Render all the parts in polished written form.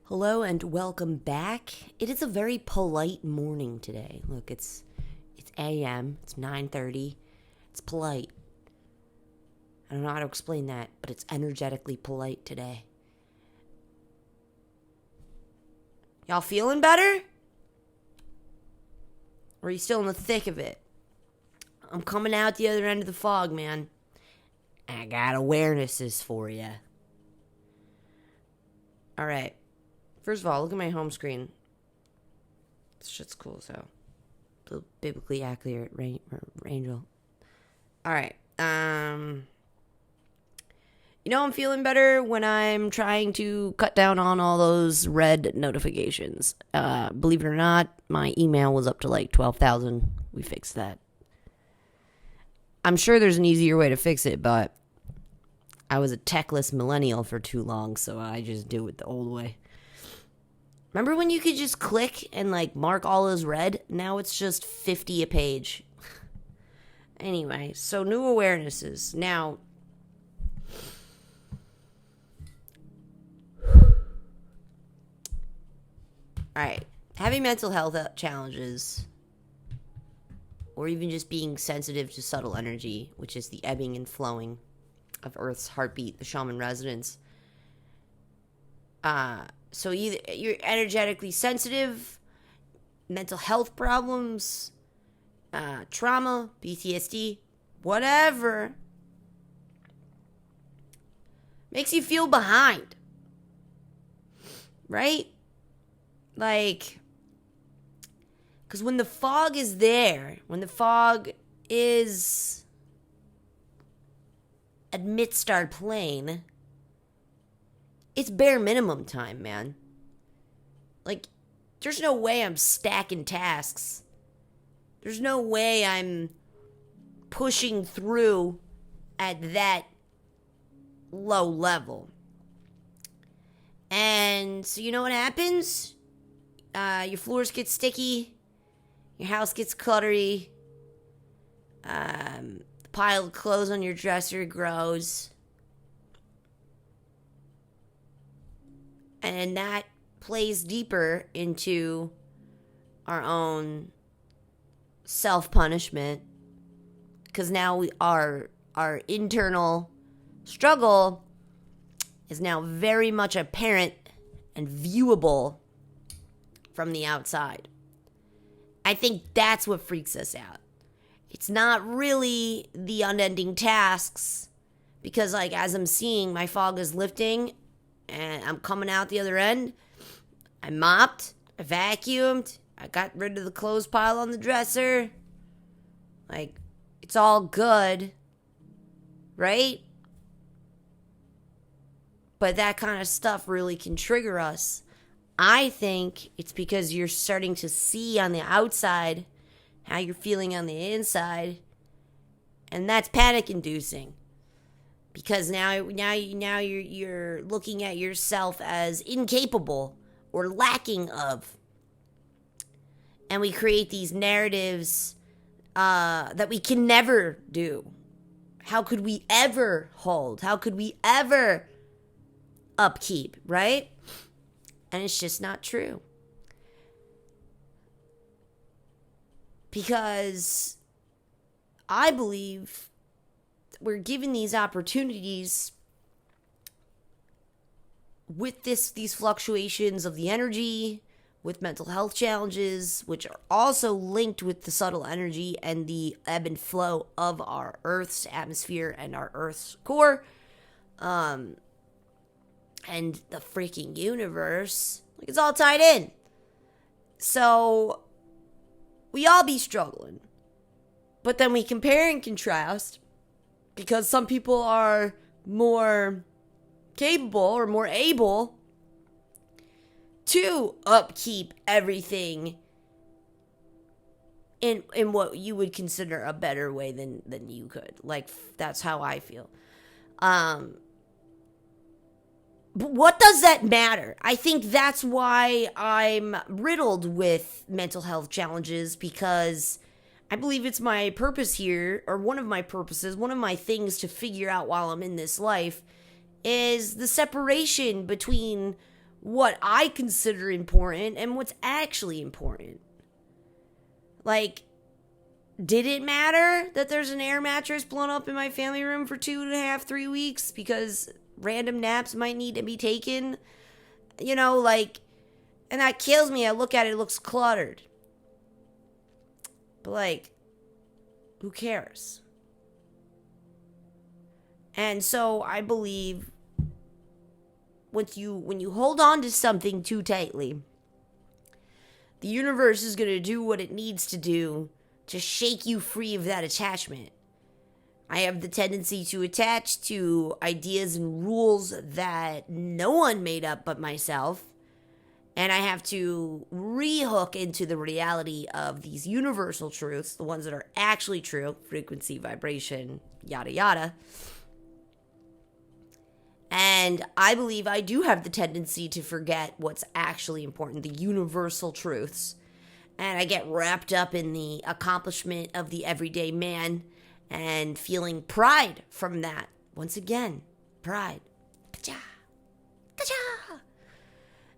Hello and welcome back. It is a very polite morning today. Look, it's a.m. It's 9:30. It's polite. I don't know how to explain that, but it's energetically polite today. Y'all feeling better? Or are you still in the thick of it? I'm coming out the other end of the fog, man. I got awarenesses for you. All right. First of all, look at my home screen. This shit's cool, so. The biblically accurate angel. Alright. I'm feeling better when I'm trying to cut down on all those red notifications. Believe it or not, my email was up to like 12,000. We fixed that. I'm sure there's an easier way to fix it, but I was a techless millennial for too long, so I just do it the old way. Remember when you could just click and mark all as red? Now it's just 50 a page. Anyway, so new awarenesses. Now, alright, having mental health challenges, or even just being sensitive to subtle energy, which is the ebbing and flowing of Earth's heartbeat, the shaman resonance. So either you're energetically sensitive, mental health problems, trauma, PTSD, whatever, makes you feel behind, right? Because when the fog is there, when the fog is amidst our plane, it's bare minimum time, man. There's no way I'm stacking tasks. There's no way I'm pushing through at that low level. And so you know what happens? Your floors get sticky. Your house gets cluttery. The pile of clothes on your dresser grows. And that plays deeper into our own self-punishment. Because now our internal struggle is now very much apparent and viewable from the outside. I think that's what freaks us out. It's not really the unending tasks. Because as I'm seeing, my fog is lifting and I'm coming out the other end. I mopped, I vacuumed, I got rid of the clothes pile on the dresser. It's all good, right? But that kind of stuff really can trigger us. I think it's because you're starting to see on the outside how you're feeling on the inside, and that's panic-inducing. Because now you're looking at yourself as incapable or lacking of. And we create these narratives that we can never do. How could we ever hold? How could we ever upkeep, right? And it's just not true. Because I believe we're given these opportunities with these fluctuations of the energy, with mental health challenges, which are also linked with the subtle energy and the ebb and flow of our Earth's atmosphere and our Earth's core, and the freaking universe. It's all tied in. So we all be struggling. But then we compare and contrast, because some people are more capable or more able to upkeep everything in what you would consider a better way than you could. That's how I feel. But what does that matter? I think that's why I'm riddled with mental health challenges, because I believe it's my purpose here, or one of my purposes, one of my things to figure out while I'm in this life, is the separation between what I consider important and what's actually important. Like, did it matter that there's an air mattress blown up in my family room for 2.5, 3 weeks because random naps might need to be taken? And that kills me. I look at it, it looks cluttered. But who cares? And so I believe when you hold on to something too tightly, the universe is going to do what it needs to do to shake you free of that attachment. I have the tendency to attach to ideas and rules that no one made up but myself. And I have to rehook into the reality of these universal truths, the ones that are actually true, frequency, vibration, yada yada. And I believe I do have the tendency to forget what's actually important, the universal truths. And I get wrapped up in the accomplishment of the everyday man and feeling pride from that. Once again, pride. Ka-cha! Ka-cha!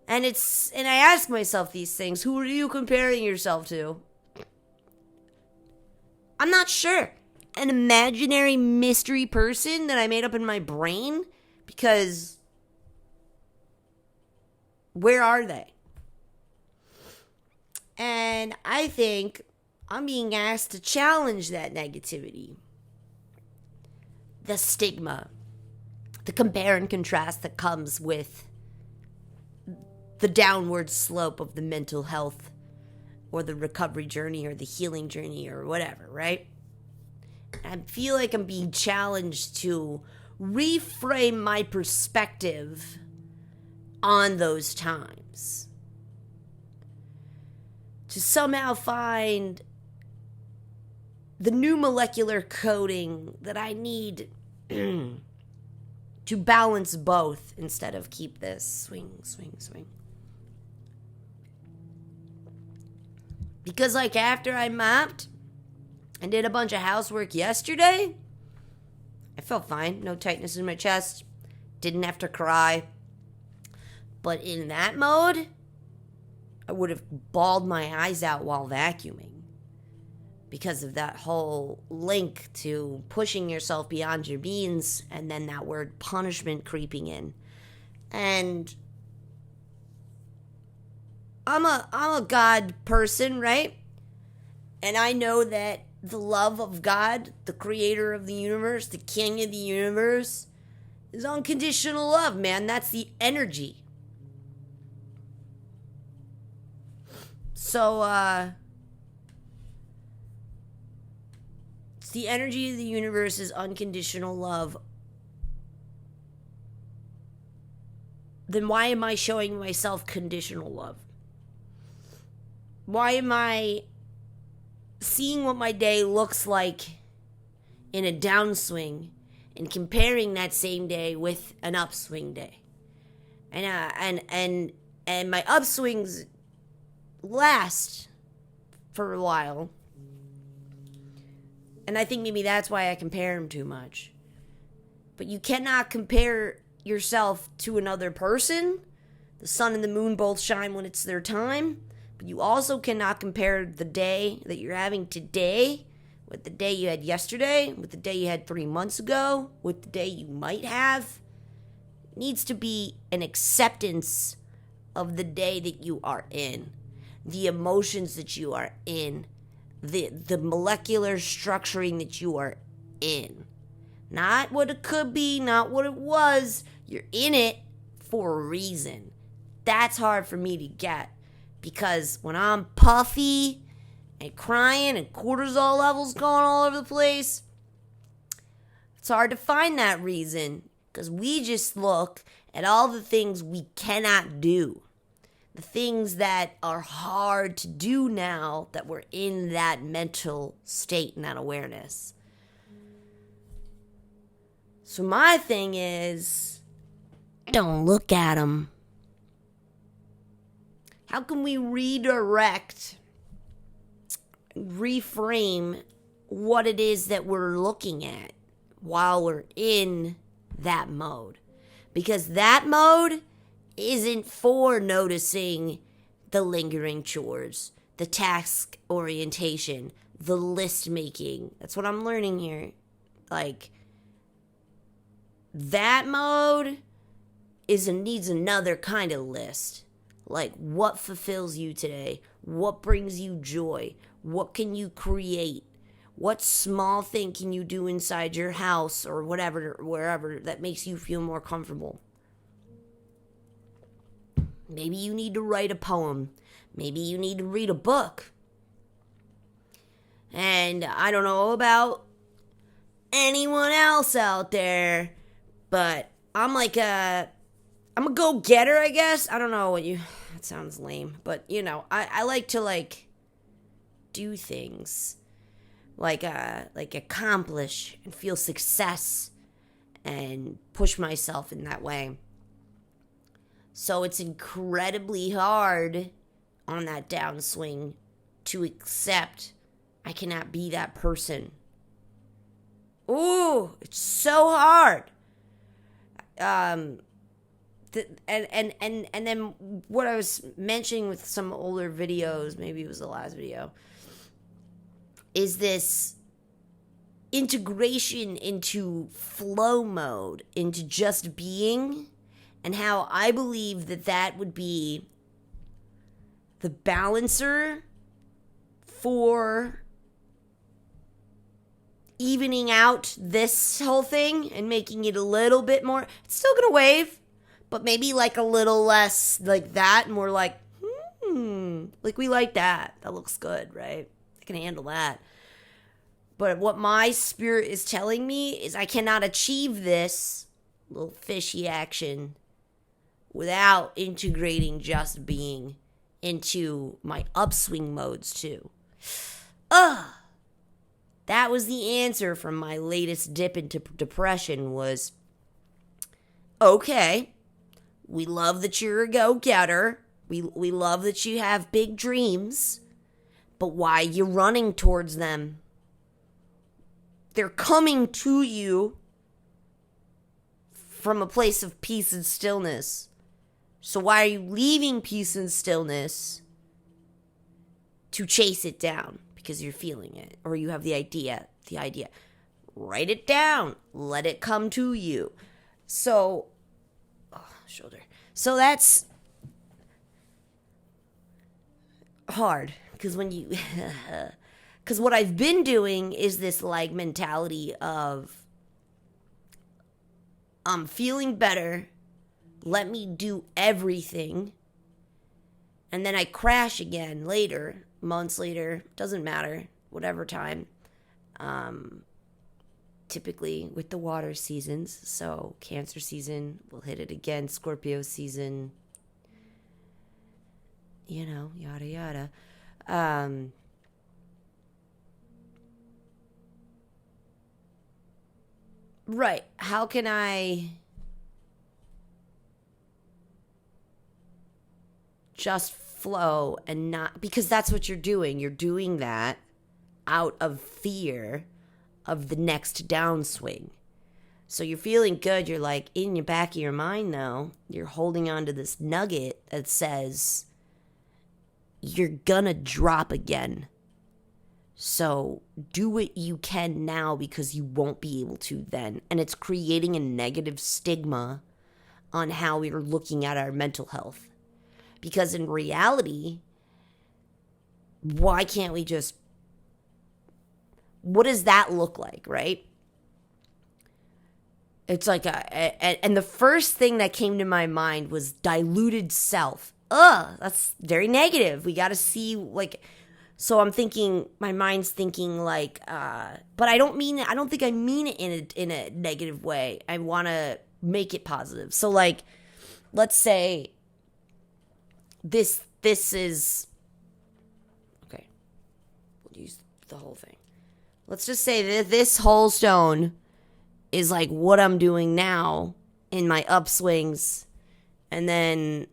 And I ask myself these things. Who are you comparing yourself to? I'm not sure. An imaginary mystery person that I made up in my brain? Because where are they? And I think I'm being asked to challenge that negativity. The stigma. The compare and contrast that comes with the downward slope of the mental health or the recovery journey or the healing journey or whatever, right? I feel like I'm being challenged to reframe my perspective on those times. To somehow find the new molecular coding that I need to balance both instead of keep this swing. Because after I mopped and did a bunch of housework yesterday, I felt fine. No tightness in my chest. Didn't have to cry. But in that mode, I would have bawled my eyes out while vacuuming. Because of that whole link to pushing yourself beyond your means and then that word punishment creeping in. And I'm a God person, right? And I know that the love of God, the creator of the universe, the king of the universe, is unconditional love, man. That's the energy. So, it's the energy of the universe is unconditional love. Then why am I showing myself conditional love? Why am I seeing what my day looks like in a downswing and comparing that same day with an upswing day? And my upswings last for a while. And I think maybe that's why I compare them too much. But you cannot compare yourself to another person. The sun and the moon both shine when it's their time. But you also cannot compare the day that you're having today with the day you had yesterday, with the day you had 3 months ago, with the day you might have. It needs to be an acceptance of the day that you are in, the emotions that you are in, the molecular structuring that you are in. Not what it could be, not what it was. You're in it for a reason. That's hard for me to get. Because when I'm puffy and crying and cortisol levels going all over the place, it's hard to find that reason. Because we just look at all the things we cannot do. The things that are hard to do now that we're in that mental state and that awareness. So my thing is, don't look at them. How can we redirect, reframe what it is that we're looking at while we're in that mode? Because that mode isn't for noticing the lingering chores, the task orientation, the list making. That's what I'm learning here. Like, that mode needs another kind of list. Like, what fulfills you today? What brings you joy? What can you create? What small thing can you do inside your house or whatever, wherever, that makes you feel more comfortable? Maybe you need to write a poem. Maybe you need to read a book. And I don't know about anyone else out there, but I'm a go-getter, I guess. I don't know that sounds lame, but I like to do things, like accomplish and feel success and push myself in that way. So it's incredibly hard on that downswing to accept I cannot be that person. Ooh, it's so hard. And then what I was mentioning with some older videos, maybe it was the last video, is this integration into flow mode, into just being, and how I believe that would be the balancer for evening out this whole thing and making it a little bit more, it's still gonna wave, but maybe like a little less like that, more like like we like that looks good, right? I can handle that. But what my spirit is telling me is I cannot achieve this little fishy action without integrating just being into my upswing modes too. That was the answer from my latest dip into depression was, okay, we love that you're a go-getter. We love that you have big dreams, but why are you running towards them? They're coming to you from a place of peace and stillness. So why are you leaving peace and stillness to chase it down? Because you're feeling it, or you have the idea. Write it down. Let it come to you. So, shoulder. So that's hard, because because what I've been doing is this mentality of, I'm feeling better, let me do everything, and then I crash again later, months later, doesn't matter, whatever time, typically with the water seasons. So Cancer season, we'll hit it again, Scorpio season, yada yada. Right, how can I just flow and not, because that's what you're doing. You're doing that out of fear of the next downswing. So you're feeling good. You're in your back of your mind, though, you're holding on to this nugget that says you're gonna drop again. So do what you can now, because you won't be able to then. And it's creating a negative stigma on how we are looking at our mental health. Because in reality, why can't we just, what does that look like, right? It's and the first thing that came to my mind was diluted self. That's very negative. We got to see, so I'm thinking, my mind's thinking but I don't think I mean it in a negative way. I want to make it positive. So let's say, this is, okay, we'll use the whole thing. Let's just say that this whole stone is what I'm doing now in my upswings. And then,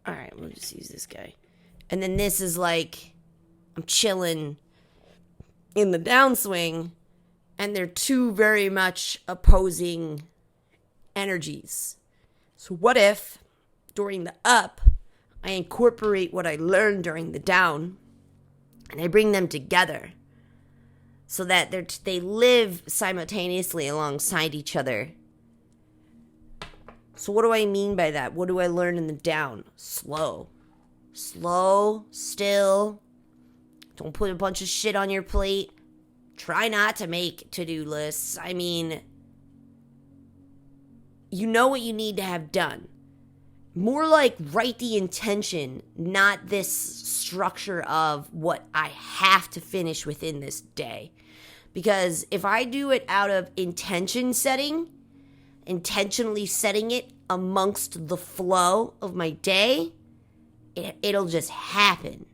all right, we'll just use this guy. And then this is I'm chilling in the downswing, and they're two very much opposing energies. So what if during the up, I incorporate what I learned during the down and I bring them together so that they live simultaneously alongside each other? So what do I mean by that? What do I learn in the down? Slow, still. Don't put a bunch of shit on your plate. Try not to make to-do lists. I mean, you know what you need to have done. More like write the intention, not this structure of what I have to finish within this day. Because if I do it out of intentionally setting it amongst the flow of my day, it'll just happen.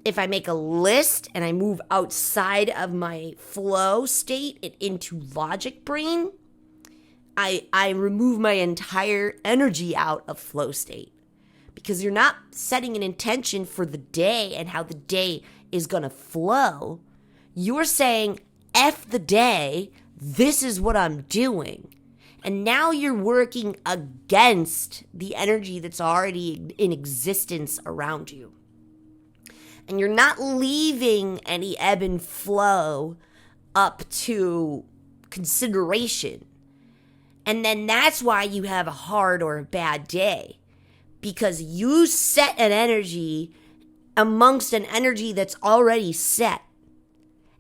If I make a list and I move outside of my flow state and into logic brain, I remove my entire energy out of flow state. Because you're not setting an intention for the day and how the day is going to flow. You're saying, F the day, this is what I'm doing. And now you're working against the energy that's already in existence around you. And you're not leaving any ebb and flow up to consideration. And then that's why you have a hard or a bad day. Because you set an energy amongst an energy that's already set.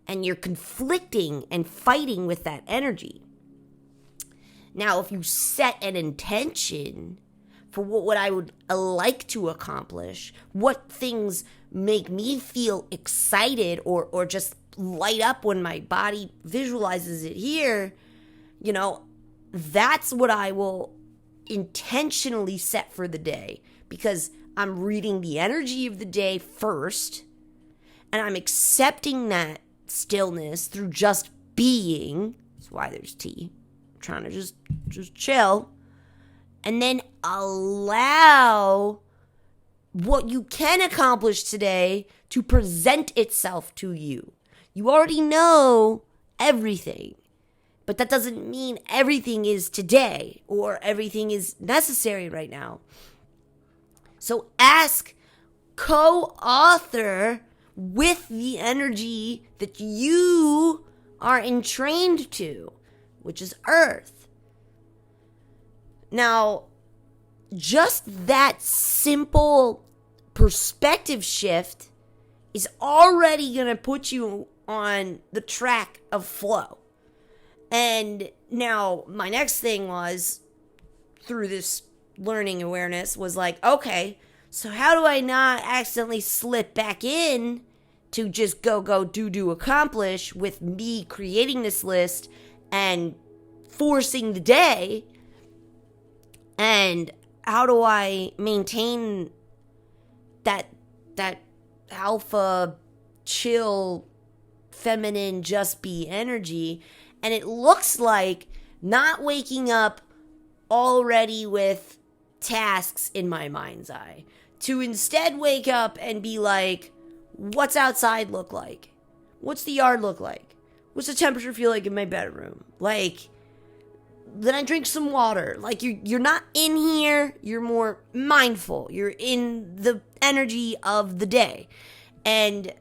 And you're conflicting and fighting with that energy. Now, if you set an intention for what I would like to accomplish, what things make me feel excited or just light up when my body visualizes it here, that's what I will intentionally set for the day. Because I'm reading the energy of the day first, and I'm accepting that stillness through just being. That's why there's tea. I'm trying to just chill. And then allow what you can accomplish today to present itself to you. You already know everything, but that doesn't mean everything is today or everything is necessary right now. So ask, co-author with the energy that you are entrained to, which is Earth. Now, just that simple perspective shift is already going to put you on the track of flow. And now my next thing was, through this learning awareness, was like, okay, so how do I not accidentally slip back in to just go, do, accomplish with me creating this list and forcing the day? And how do I maintain that alpha, chill, feminine, just be energy? And it looks like not waking up already with tasks in my mind's eye. To instead wake up and be like, what's outside look like? What's the yard look like? What's the temperature feel like in my bedroom? Like, then I drink some water. Like, you're not in here. You're more mindful. You're in the energy of the day. And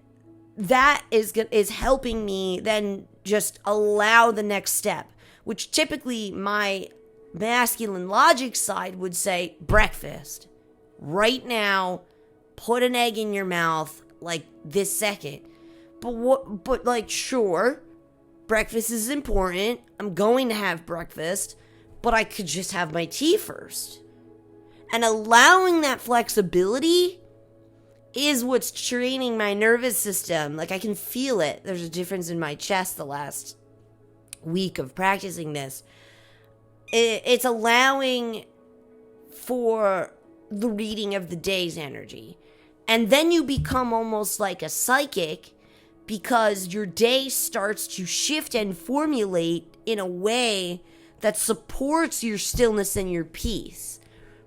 that is helping me then just allow the next step, which typically my masculine logic side would say breakfast. Right now, put an egg in your mouth like this second. But like, sure, breakfast is important. I'm going to have breakfast, but I could just have my tea first. And allowing that flexibility is what's training my nervous system. Like, I can feel it. There's a difference in my chest the last week of practicing this. It's allowing for the reading of the day's energy. And then you become almost like a psychic, because your day starts to shift and formulate in a way that supports your stillness and your peace.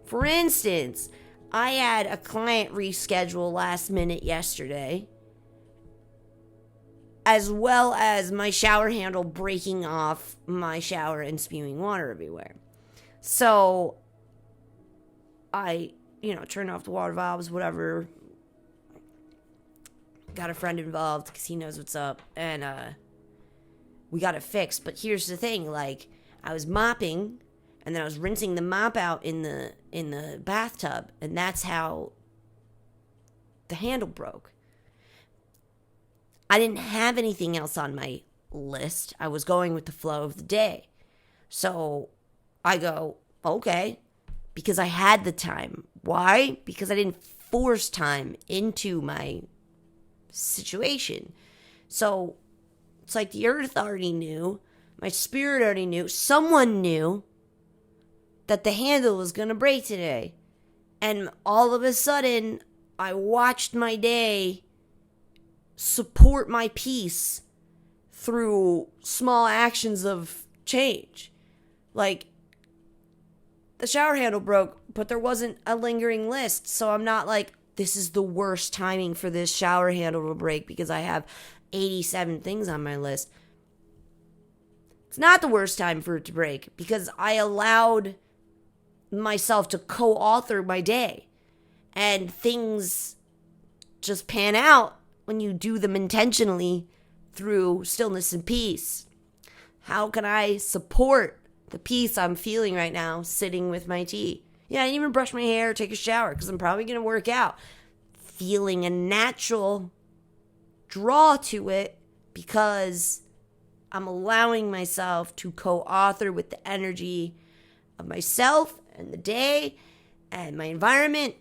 For instance, I had a client reschedule last minute yesterday, as well as my shower handle breaking off my shower and spewing water everywhere. So I, turned off the water valves, whatever. Got a friend involved because he knows what's up. And we got it fixed. But here's the thing. Like, I was mopping, and then I was rinsing the mop out in the bathtub. And that's how the handle broke. I didn't have anything else on my list. I was going with the flow of the day. So I go, okay, because I had the time. Why? Because I didn't force time into my situation. So it's like the earth already knew, my spirit already knew, someone knew that the handle was going to break today. And all of a sudden, I watched my day support my peace through small actions of change. Like, the shower handle broke, but there wasn't a lingering list. So I'm not like, this is the worst timing for this shower handle to break because I have 87 things on my list. It's not the worst time for it to break because I allowed myself to co-author my day. And things just pan out when you do them intentionally through stillness and peace. How can I support the peace I'm feeling right now sitting with my tea? Yeah, I didn't even brush my hair or take a shower because I'm probably going to work out. Feeling a natural draw to it because I'm allowing myself to co-author with the energy of myself and the day and my environment.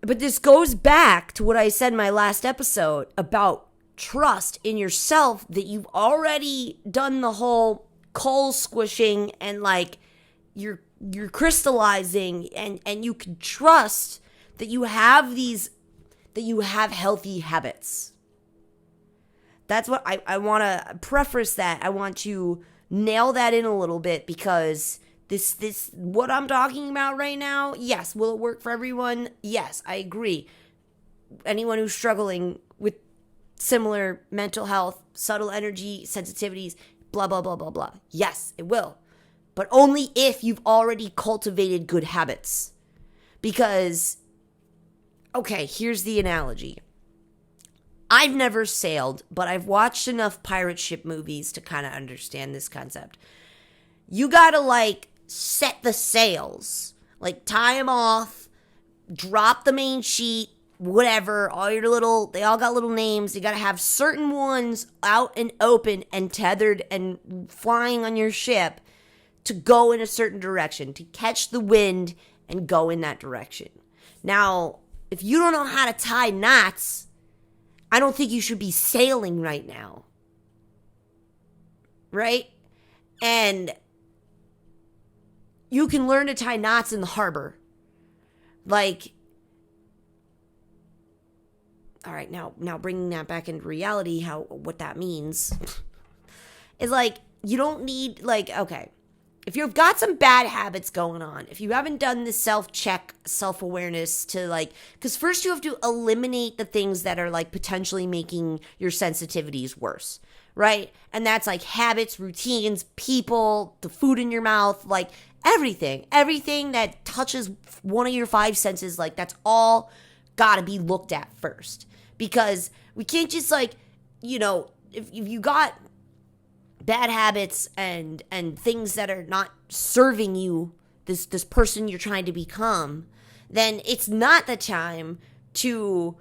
But this goes back to what I said in my last episode about trust in yourself, that you've already done the whole coal squishing and like you're crystallizing and you can trust that you have healthy habits. That's what I want to preface that. I want to nail that in a little bit because this what I'm talking about right now, yes, will it work for everyone? Yes, I agree. Anyone who's struggling with similar mental health, subtle energy, sensitivities, blah, blah, blah, blah, blah. Yes, it will. But only if you've already cultivated good habits. Because, okay, here's the analogy. I've never sailed, but I've watched enough pirate ship movies to kind of understand this concept. You gotta, like, set the sails. Like, tie them off, drop the main sheet, whatever, they all got little names. You gotta have certain ones out and open and tethered and flying on your ship to go in a certain direction, to catch the wind and go in that direction. Now, if you don't know how to tie knots, I don't think you should be sailing right now. Right? And you can learn to tie knots in the harbor. Like, all right, now bringing that back into reality, what that means is like, you don't need, like, okay, if you've got some bad habits going on, if you haven't done this self-check, self-awareness to like, because first you have to eliminate the things that are like potentially making your sensitivities worse, right? And that's like habits, routines, people, the food in your mouth, like everything that touches one of your five senses, like that's all got to be looked at first. Because we can't just like, if you got bad habits and things that are not serving you, this person you're trying to become, then it's not the time to,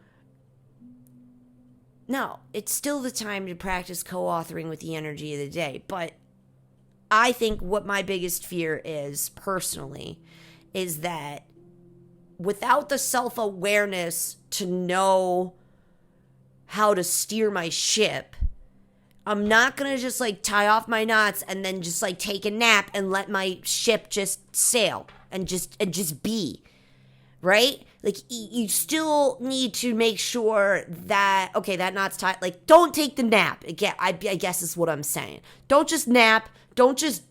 no, it's still the time to practice co-authoring with the energy of the day. But I think what my biggest fear is, personally, is that without the self-awareness to know how to steer my ship, I'm not going to just like tie off my knots and then just like take a nap and let my ship just sail and just be, right? Like you still need to make sure that, okay, that knot's tied. Like, don't take the nap. Again, I guess is what I'm saying. Don't just nap. Don't just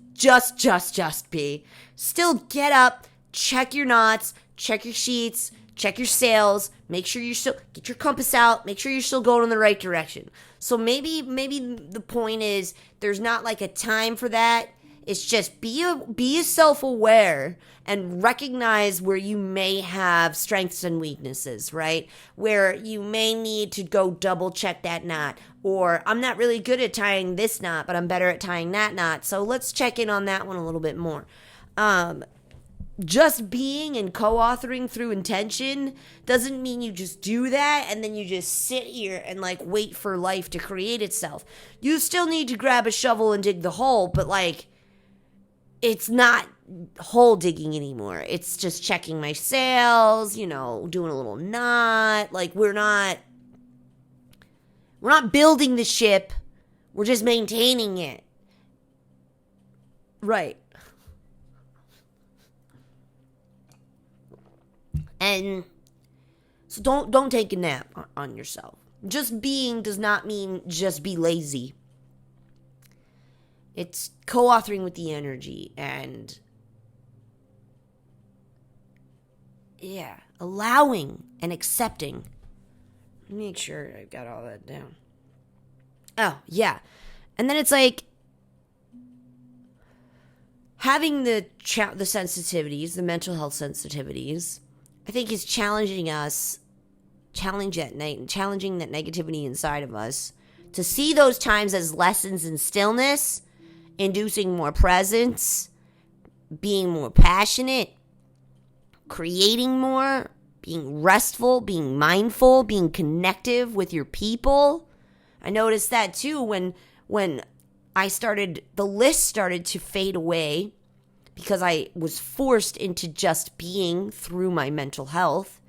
be. Still get up, check your knots, check your sheets, check your sails, make sure you still get your compass out, make sure you're still going in the right direction. So maybe the point is there's not like a time for that. It's just be self-aware and recognize where you may have strengths and weaknesses, right? Where you may need to go double check that knot, or I'm not really good at tying this knot, but I'm better at tying that knot. So let's check in on that one a little bit more. Just being and co-authoring through intention doesn't mean you just do that and then you just sit here and like wait for life to create itself. You still need to grab a shovel and dig the hole, but like it's not hole digging anymore. It's just checking my sails, doing a little knot. Like we're not building the ship. We're just maintaining it. Right. And so don't take a nap on yourself. Just being does not mean just be lazy. It's co-authoring with the energy and allowing and accepting. Let me make sure I got all that down. Oh, yeah. And then it's like having the sensitivities, the mental health sensitivities, I think is challenging that negativity inside of us to see those times as lessons in stillness, inducing more presence, being more passionate, creating more, being restful, being mindful, being connective with your people. I noticed that too when the list started to fade away because I was forced into just being through my mental health.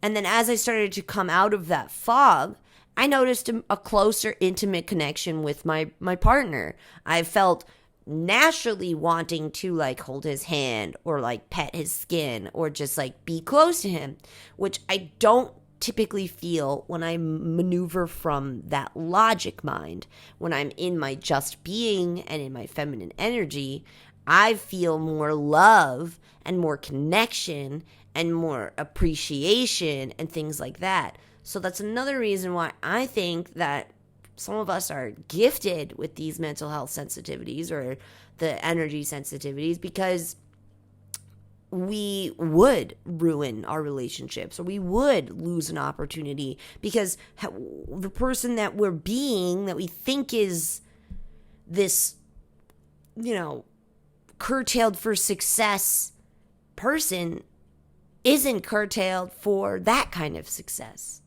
And then as I started to come out of that fog, I noticed a closer, intimate connection with my partner. I felt naturally wanting to like hold his hand or like pet his skin or just like be close to him, which I don't typically feel when I maneuver from that logic mind. When I'm in my just being and in my feminine energy, I feel more love and more connection and more appreciation and things like that. So that's another reason why I think that some of us are gifted with these mental health sensitivities or the energy sensitivities, because we would ruin our relationships or we would lose an opportunity because the person that we're being, that we think is this, curtailed for success person, isn't curtailed for that kind of success.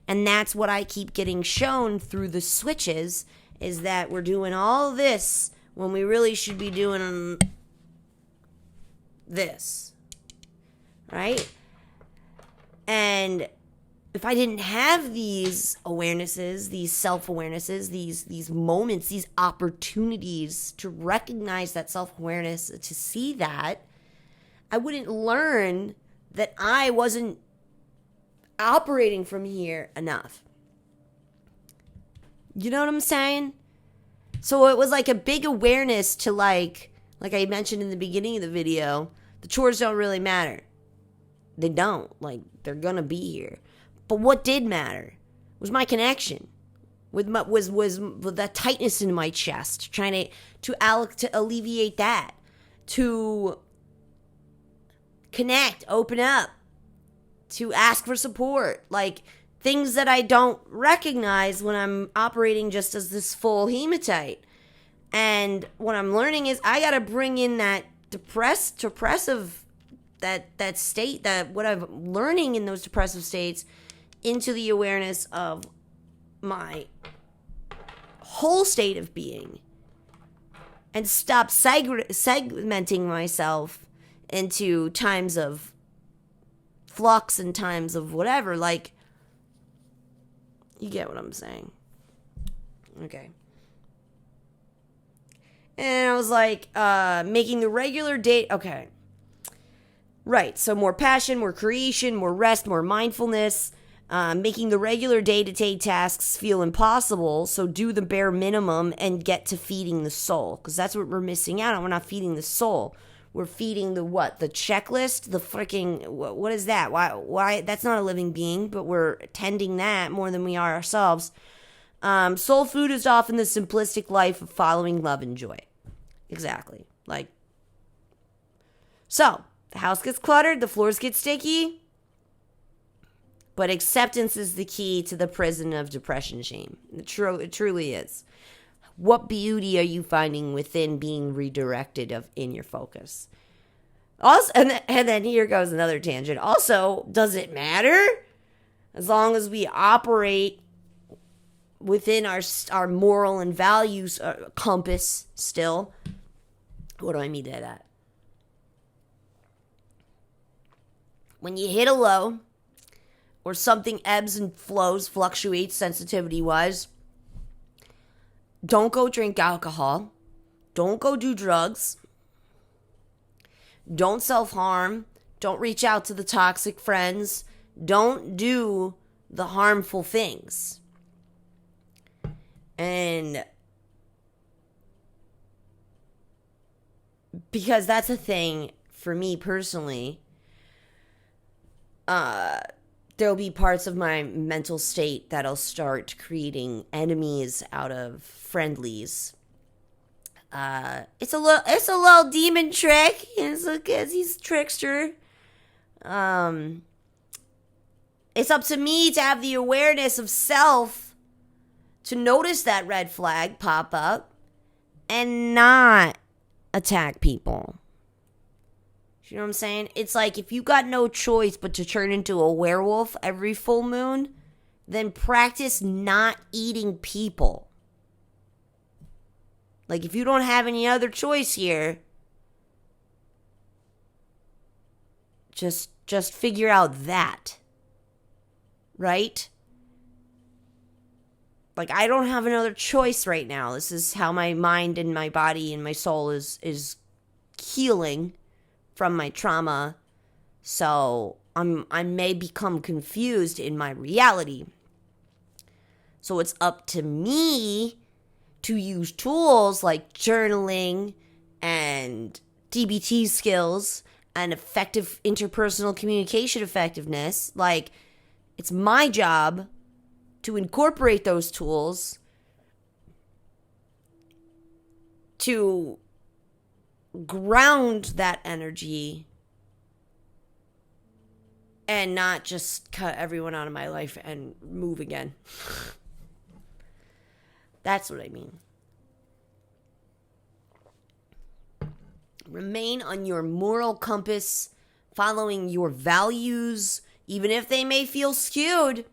And that's what I keep getting shown through the switches, is that we're doing all this when we really should be doing this. Right? And if I didn't have these awarenesses, these self-awarenesses, these moments, these opportunities to recognize that self-awareness, to see that, I wouldn't learn that I wasn't operating from here enough. You know what I'm saying? So it was like a big awareness to like I mentioned in the beginning of the video, the chores don't really matter. They don't. Like, they're gonna be here. But what did matter was my connection with that tightness in my chest, trying to alleviate that, to connect, open up, to ask for support, like things that I don't recognize when I'm operating just as this full hematite. And what I'm learning is I gotta bring in that depressive, that state, that what I'm learning in those depressive states into the awareness of my whole state of being, and stop segmenting myself into times of flux and times of whatever. Like, you get what I'm saying. Okay. And I was like, making the regular day. Okay. Right. So more passion, more creation, more rest, more mindfulness. Making the regular day-to-day tasks feel impossible, so do the bare minimum and get to feeding the soul, because that's what we're missing out on. We're not feeding the soul. We're feeding the what? The checklist? The freaking, what is that? Why? That's not a living being, but we're tending that more than we are ourselves. Soul food is often the simplistic life of following love and joy. Exactly. Like, so the house gets cluttered, the floors get sticky, but acceptance is the key to the prison of depression shame. It truly is. What beauty are you finding within being redirected in your focus? Also, and then here goes another tangent. Also, does it matter? As long as we operate within our moral and values compass still. What do I mean by that? When you hit a low or something ebbs and flows, fluctuates sensitivity-wise, don't go drink alcohol. Don't go do drugs. Don't self-harm. Don't reach out to the toxic friends. Don't do the harmful things. And because that's a thing for me personally, there'll be parts of my mental state that'll start creating enemies out of friendlies. It's a little demon trick. He's a trickster. It's up to me to have the awareness of self to notice that red flag pop up and not attack people. You know what I'm saying? It's like if you got no choice but to turn into a werewolf every full moon, then practice not eating people. Like if you don't have any other choice here, just figure out that. Right? Like I don't have another choice right now. This is how my mind and my body and my soul is healing from my trauma. So I may become confused in my reality. So it's up to me to use tools like journaling and DBT skills and effective interpersonal communication effectiveness. Like it's my job to incorporate those tools to ground that energy and not just cut everyone out of my life and move again. That's what I mean. Remain on your moral compass, following your values, even if they may feel skewed.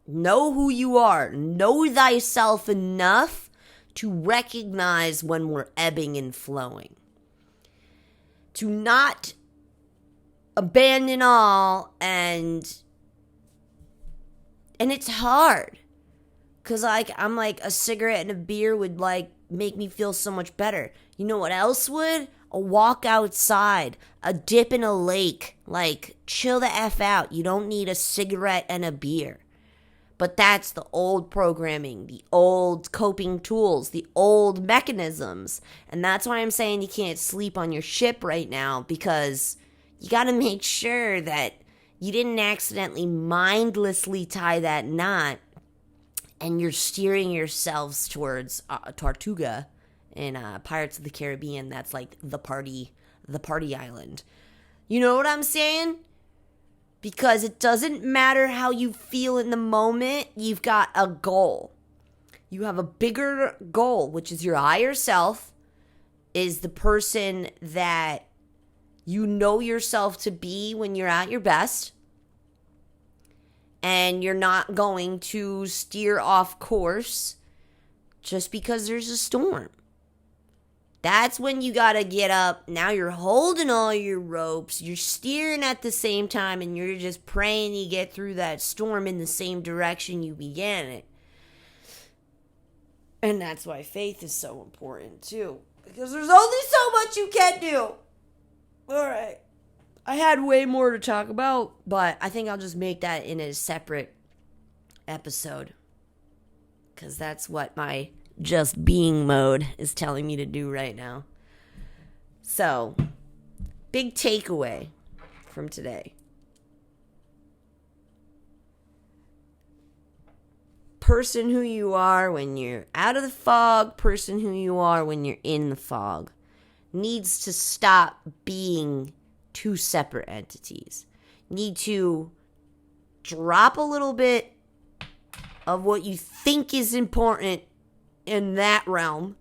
Know who you are. Know thyself enough to recognize when we're ebbing and flowing. To not abandon all and it's hard. Cause I'm like a cigarette and a beer would like make me feel so much better. You know what else would? A walk outside, a dip in a lake, like chill the F out. You don't need a cigarette and a beer. But that's the old programming, the old coping tools, the old mechanisms. And that's why I'm saying you can't sleep on your ship right now, because you got to make sure that you didn't accidentally mindlessly tie that knot and you're steering yourselves towards Tortuga in Pirates of the Caribbean. That's like the party island. You know what I'm saying? Because it doesn't matter how you feel in the moment. You've got a goal. You have a bigger goal, which is your higher self, is the person that you know yourself to be when you're at your best. And you're not going to steer off course just because there's a storm. That's when you got to get up. Now you're holding all your ropes. You're steering at the same time, and you're just praying you get through that storm in the same direction you began it. And that's why faith is so important, too. Because there's only so much you can do. All right. I had way more to talk about, but I think I'll just make that in a separate episode. Because that's what my just being mode is telling me to do right now. So, big takeaway from today. Person who you are when you're out of the fog, person who you are when you're in the fog. needs to stop being two separate entities. Need to drop a little bit of what you think is important in that realm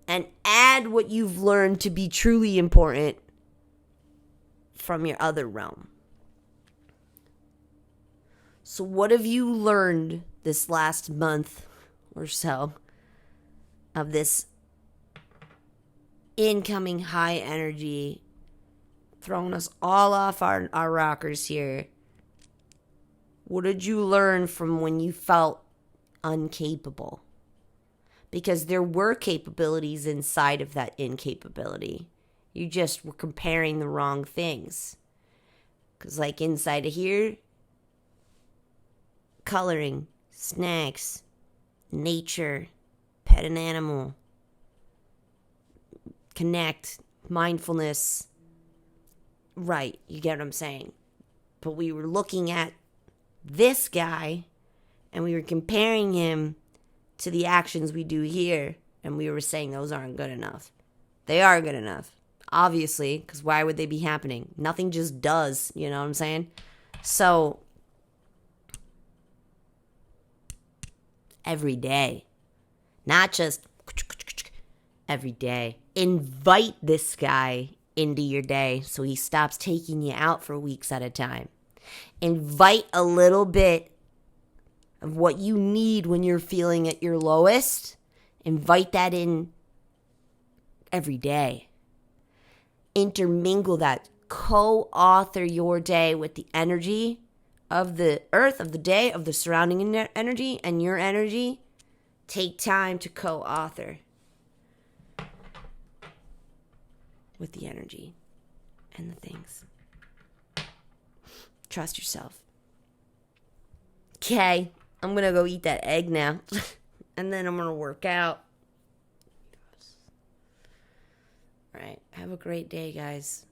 and add what you've learned to be truly important from your other realm. So what have you learned this last month or so of this incoming high energy throwing us all off our rockers here? What did you learn from when you felt incapable? Because there were capabilities inside of that incapability. You just were comparing the wrong things. Because like inside of here, coloring, snacks, nature, pet an animal, connect, mindfulness. Right, you get what I'm saying. But we were looking at this guy and we were comparing him to the actions we do here, and we were saying those aren't good enough. They are good enough, obviously, because why would they be happening? Nothing just does, you know what I'm saying? So every day, not just every day, invite this guy into your day so he stops taking you out for weeks at a time. Invite a little bit of what you need when you're feeling at your lowest. Invite that in every day. Intermingle that. Co-author your day with the energy of the earth, of the day, of the surrounding energy, and your energy. Take time to co-author with the energy and the things. Trust yourself. Okay, I'm going to go eat that egg now. And then I'm going to work out. All right, have a great day, guys.